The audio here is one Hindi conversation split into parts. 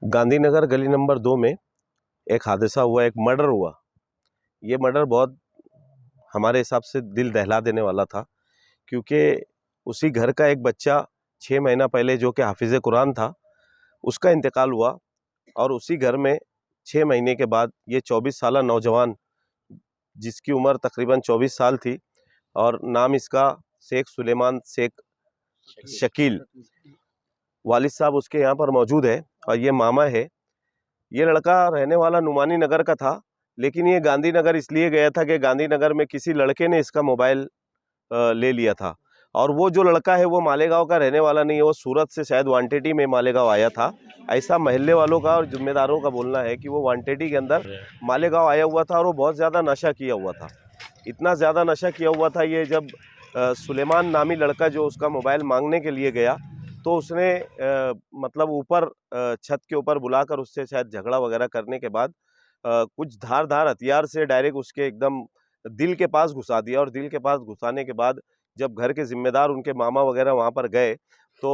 गांधीनगर गली नंबर 2 में एक हादसा हुआ, एक मर्डर हुआ। ये मर्डर बहुत हमारे हिसाब से दिल दहला देने वाला था, क्योंकि उसी घर का एक बच्चा 6 महीना पहले जो कि हाफिज़ कुरान था, उसका इंतकाल हुआ। और उसी घर में 6 महीने के बाद ये 24 साला नौजवान, जिसकी उम्र तकरीबन 24 साल थी और नाम इसका शेख सुलेमान शेख शकील, वालिद साहब उसके यहाँ पर मौजूद है और ये मामा है। ये लड़का रहने वाला नुमानी नगर का था, लेकिन ये गांधीनगर इसलिए गया था कि गांधीनगर में किसी लड़के ने इसका मोबाइल ले लिया था। और वो जो लड़का है वो मालेगांव का रहने वाला नहीं है, वो सूरत से शायद वांटेडी में मालेगांव आया था। ऐसा महल्ले वालों का और जिम्मेदारों का बोलना है कि वो वांटेडी के अंदर मालेगांव आया हुआ था और वो बहुत ज़्यादा नशा किया हुआ था। इतना ज़्यादा नशा किया हुआ था ये, जब सुलेमान नामी लड़का जो उसका मोबाइल मांगने के लिए गया तो उसने मतलब ऊपर छत के ऊपर बुलाकर उससे शायद झगड़ा वगैरह करने के बाद कुछ धार हथियार से डायरेक्ट उसके एकदम दिल के पास घुसा दिया। और दिल के पास घुसाने के बाद जब घर के जिम्मेदार उनके मामा वगैरह वहाँ पर गए तो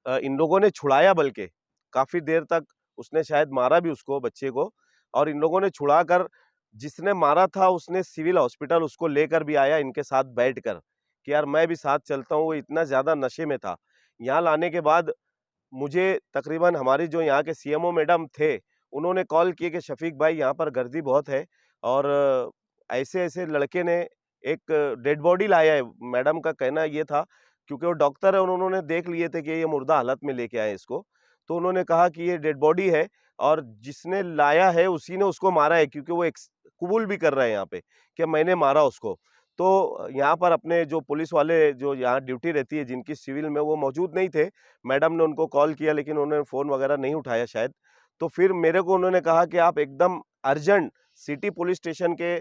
इन लोगों ने छुड़ाया, बल्कि काफ़ी देर तक उसने शायद मारा भी उसको, बच्चे को। और इन लोगों ने छुड़ाकर, जिसने मारा था उसने सिविल हॉस्पिटल उसको लेकर भी आया इनके साथ बैठकर कि यार मैं भी साथ चलता हूँ। वो इतना ज़्यादा नशे में था। यहाँ लाने के बाद मुझे तकरीबन हमारी जो यहाँ के सीएमओ मैडम थे, उन्होंने कॉल किए कि शफीक भाई यहाँ पर गर्दी बहुत है और ऐसे-ऐसे लड़के ने एक डेड बॉडी लाया है। मैडम का कहना ये था, क्योंकि वो डॉक्टर है और उन्होंने देख लिए थे कि ये मुर्दा हालत में लेके आए इसको। तो उन्होंने कहा कि ये डेड बॉडी है और जिसने लाया है उसी ने उसको मारा है, क्योंकि वो कबूल भी कर रहे हैं यहाँ पे कि मैंने मारा उसको। तो यहाँ पर अपने जो पुलिस वाले जो यहाँ ड्यूटी रहती है जिनकी सिविल में, वो मौजूद नहीं थे। मैडम ने उनको कॉल किया लेकिन उन्होंने फ़ोन वगैरह नहीं उठाया शायद। तो फिर मेरे को उन्होंने कहा कि आप एकदम अर्जेंट सिटी पुलिस स्टेशन के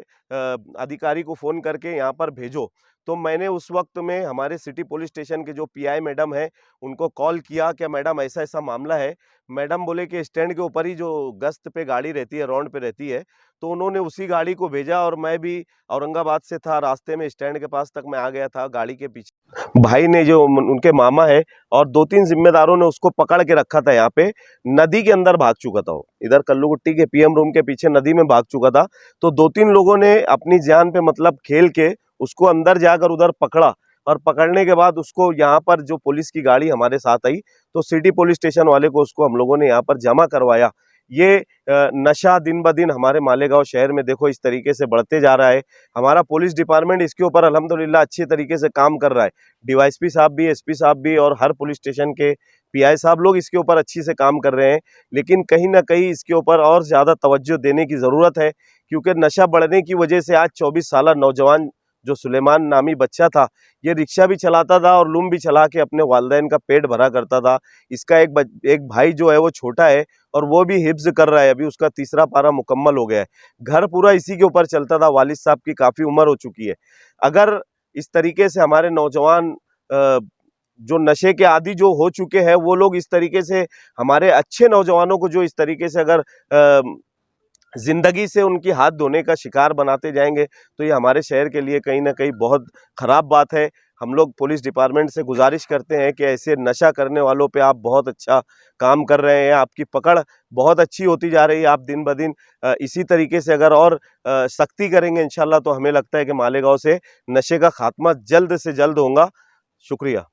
अधिकारी को फ़ोन करके यहाँ पर भेजो। तो मैंने उस वक्त में हमारे सिटी पुलिस स्टेशन के जो पीआई मैडम है उनको कॉल किया कि मैडम ऐसा-ऐसा मामला है। मैडम बोले कि स्टैंड के ऊपर ही जो गश्त पे गाड़ी रहती है, राउंड पे रहती है। तो उन्होंने उसी गाड़ी को भेजा और मैं भी औरंगाबाद से था, रास्ते में स्टैंड के पास तक मैं आ गया था गाड़ी के पीछे। भाई ने जो उनके मामा है और 2-3 जिम्मेदारों ने उसको पकड़ के रखा था। यहाँ पे नदी के अंदर भाग चुका था वो, इधर कल्लूकुट्टी के पीएम रूम के पीछे नदी में भाग चुका था। तो 2-3 लोगों ने अपनी जान पे मतलब खेल के उसको अंदर जाकर उधर पकड़ा और पकड़ने के बाद उसको यहाँ पर जो पुलिस की गाड़ी हमारे साथ आई तो सिटी पुलिस स्टेशन वाले को उसको हम लोगों ने यहाँ पर जमा करवाया। ये नशा दिन ब दिन हमारे मालेगांव शहर में देखो इस तरीके से बढ़ते जा रहा है। हमारा पुलिस डिपार्टमेंट इसके ऊपर अल्हम्दुलिल्लाह अच्छे तरीके से काम कर रहा है। डीवाईएसपी साहब भी, एसपी साहब भी और हर पुलिस स्टेशन के पीआई साहब लोग इसके ऊपर अच्छी से काम कर रहे हैं। लेकिन कहीं ना कहीं इसके ऊपर और ज़्यादा तवज्जो देने की ज़रूरत है, क्योंकि नशा बढ़ने की वजह से आज 24 साला नौजवान जो सुलेमान नामी बच्चा था, ये रिक्शा भी चलाता था और लूम भी चला के अपने वालिदैन का पेट भरा करता था। इसका एक भाई जो है वो छोटा है और वो भी हिफ्ज कर रहा है, अभी उसका तीसरा पारा मुकम्मल हो गया है। घर पूरा इसी के ऊपर चलता था। वालिद साहब की काफ़ी उम्र हो चुकी है। अगर इस तरीके से हमारे नौजवान जो नशे के आदी जो हो चुके हैं, वो लोग इस तरीके से हमारे अच्छे नौजवानों को जो इस तरीके से अगर ज़िंदगी से उनकी हाथ धोने का शिकार बनाते जाएंगे तो ये हमारे शहर के लिए कहीं ना कहीं बहुत ख़राब बात है। हम लोग पुलिस डिपार्टमेंट से गुजारिश करते हैं कि ऐसे नशा करने वालों पे आप बहुत अच्छा काम कर रहे हैं, आपकी पकड़ बहुत अच्छी होती जा रही है। आप दिन ब दिन इसी तरीके से अगर और सख्ती करेंगे इंशाल्लाह, तो हमें लगता है कि मालेगांव से नशे का खात्मा जल्द से जल्द होगा। शुक्रिया।